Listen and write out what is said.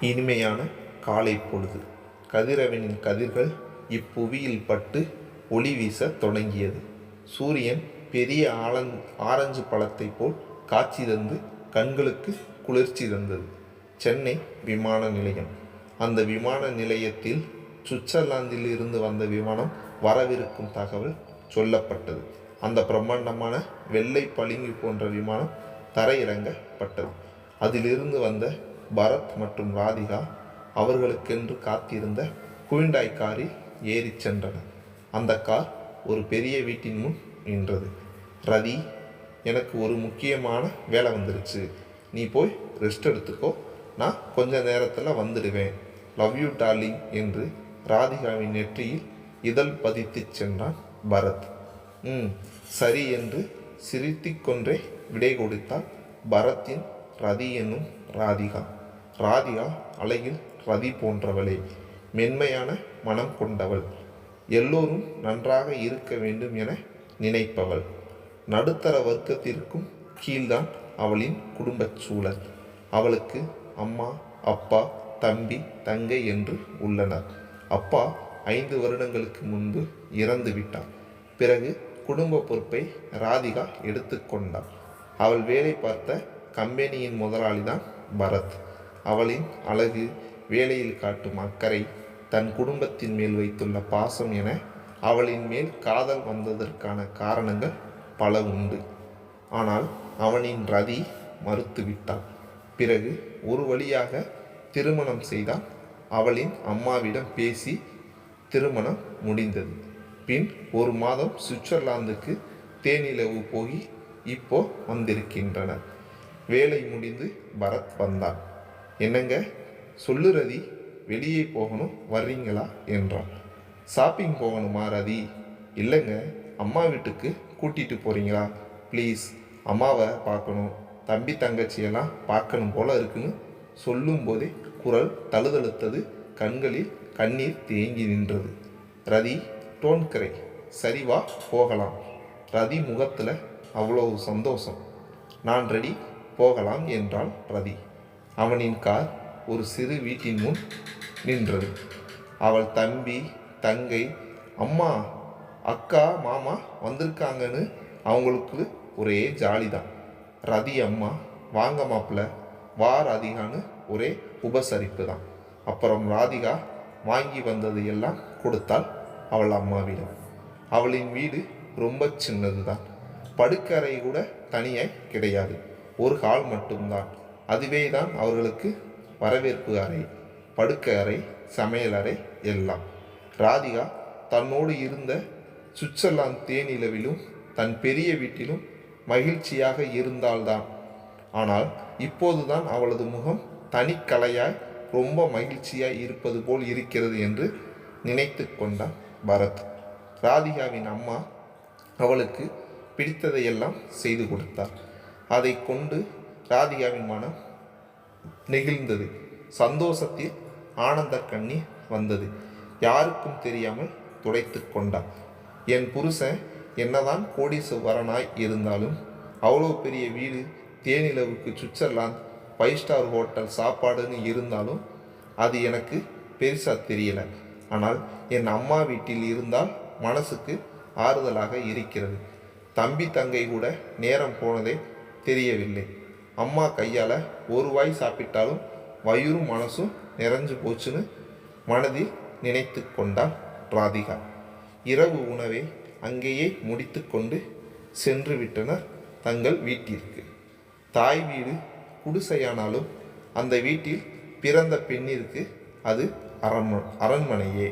இனிமையான காலை பொழுது. கதிரவனின் கதிர்கள் இப்புவியில் பட்டு ஒளி வீச தொடங்கியது. சூரியன் பெரிய ஆரஞ்சு பழத்தை போல் காட்சி தந்து கண்களுக்கு குளிர்ச்சி தந்தது. சென்னை விமான நிலையம். அந்த விமான நிலையத்தில் சுவிட்சர்லாந்தில் இருந்து வந்த விமானம் வரவிருக்கும் தகவல் சொல்லப்பட்டது. அந்த பிரம்மாண்டமான வெள்ளை பளிங்கு போன்ற விமானம் தரையிறங்கப்பட்டது. அதிலிருந்து வந்த பரத் மற்றும் ராதிகா அவர்களுக்கென்று காத்திருந்த ஹுண்டாய் காரில் ஏறி சென்றனர். அந்த கார் ஒரு பெரிய வீட்டின் முன் நின்றது. ரதி, எனக்கு ஒரு முக்கியமான வேலை வந்துருச்சு, நீ போய் ரெஸ்ட் எடுத்துக்கோ, நான் கொஞ்ச நேரத்தில் வந்துடுவேன், லவ் யூ டார்லிங் என்று ராதிகாவின் நெற்றியில் இதழ் பதித்து சென்றான் பரத். சரி என்று சிரித்திக்கொன்றே விடை கொடுத்தாள் பரத்தின் ரதி என்னும் ராதிகா. ராதிகா அழகில் ரதி போன்றவளே, மென்மையான மனம் கொண்டவள், எல்லோரும் நன்றாக இருக்க வேண்டும் என நினைப்பவள். நடுத்தர வர்க்கத்திற்கும் கீழ்தான் அவளின் குடும்பச் சூழல். அவளுக்கு அம்மா, அப்பா, தம்பி, தங்கை என்று உள்ளனர். அப்பா 5 வருடங்களுக்கு முன்பு இறந்து விட்டார். பிறகு குடும்ப பொறுப்பை ராதிகா எடுத்துக்கொண்டாள். அவள் வேலை பார்த்த கம்பெனியின் முதலாளிதான் பரத். அவளின் அழகு, வேலையில் காட்டும் அக்கறை, தன் குடும்பத்தின் மேல் வைத்துள்ள பாசம் என அவளின் மேல் காதல் வந்ததற்கான காரணங்கள் பல உண்டு. ஆனால் அவனின் ரதி மறுத்துவிட்டாள். பிறகு ஒரு வழியாக திருமணம் செய்தால் அவளின் அம்மாவிடம் பேசி திருமணம் முடிந்தது. பின் 1 மாதம் சுவிட்சர்லாந்துக்கு தேனிலவு போய் இப்போ வந்திருக்கின்றனர். வேலை முடிந்து பரத் வந்தான். என்னங்க, சொல்லு ரதி, வெளியே போகணும், வர்றீங்களா என்றான். ஷாப்பிங் போகணுமா ரதி? இல்லைங்க, அம்மா வீட்டுக்கு கூட்டிகிட்டு போகிறீங்களா? ப்ளீஸ், அம்மாவை பார்க்கணும், தம்பி தங்கச்சியெல்லாம் பார்க்கணும் போல இருக்குன்னு சொல்லும்போதே குரல் தழுதழுத்தது. கண்களில் கண்ணீர் தேங்கி நின்றது. ரதி, டோன்ட் கிரை, சரி வா போகலாம். ரதி முகத்தில் அவ்வளவு சந்தோஷம். நான் ரெடி, போகலாம் என்றாள் ரதி. அவனின் கார் ஒரு சிறு வீட்டின் முன் நின்றது. அவள் தம்பி, தங்கை, அம்மா, அக்கா, மாமா வந்திருக்காங்கன்னு அவங்களுக்கு ஒரே ஜாலிதான். ரதி அம்மா, வாங்க மாப்பிள்ள, வா ராதிகான்னு ஒரே உபசரிப்பு தான். அப்புறம் ராதிகா வாங்கி வந்தது எல்லாம் கொடுத்தாள் அவள் அம்மாவிடம். அவளின் வீடு ரொம்ப சின்னது தான். படுக்கறை கூட தனியாய் கிடையாது. ஒரு ஹால் மட்டும்தான். அதுவே தான் அவர்களுக்கு வரவேற்பு அறை, படுக்கை அறை, சமையலறை எல்லாம். ராதிகா தன்னோடு இருந்த சுவிட்சர்லாந்து தேனிலவிலும் தன் பெரிய வீட்டிலும் மகிழ்ச்சியாக இருந்தால்தான். ஆனால் இப்போதுதான் அவளது முகம் தனிக்கலையாய் ரொம்ப மகிழ்ச்சியாய் இருப்பது போல் இருக்கிறது என்று நினைத்து கொண்டான் பரத். ராதிகாவின் அம்மா அவளுக்கு பிடித்ததையெல்லாம் செய்து கொடுத்தார். அதை கொண்டு ராதிகாவின் மனம் நெகிழ்ந்தது. சந்தோஷத்தில் ஆனந்த கண்ணீர் வந்தது. யாருக்கும் தெரியாமல் துடைத்து கொண்டார். என் புருஷன் என்னதான் கோடீஸ்வரனாய் இருந்தாலும், அவ்வளோ பெரிய வீடு, தேனிலவுக்கு சுவிட்சர்லாந்து 5 ஸ்டார் ஹோட்டல் சாப்பாடுன்னு இருந்தாலும் அது எனக்கு பெருசாக தெரியலை. ஆனால் என் அம்மா வீட்டில் இருந்தால் மனசுக்கு ஆறுதலாக இருக்கிறது. தம்பி தங்கை கூட நேரம் போனதே தெரியவில்லை. அம்மா கையால் ஒரு வாய் சாப்பிட்டாலும் வயிறும் மனசும் நிறைஞ்சு போச்சுன்னு மனதில் நினைத்து கொண்டாள் ராதிகா. இரவு உணவை அங்கேயே முடித்து கொண்டு சென்று விட்டனர் தங்கள் வீட்டிற்கு. தாய் வீடு குடிசையானாலும் அந்த வீட்டில் பிறந்த பெண்ணிற்கு அது அரண்மனையே.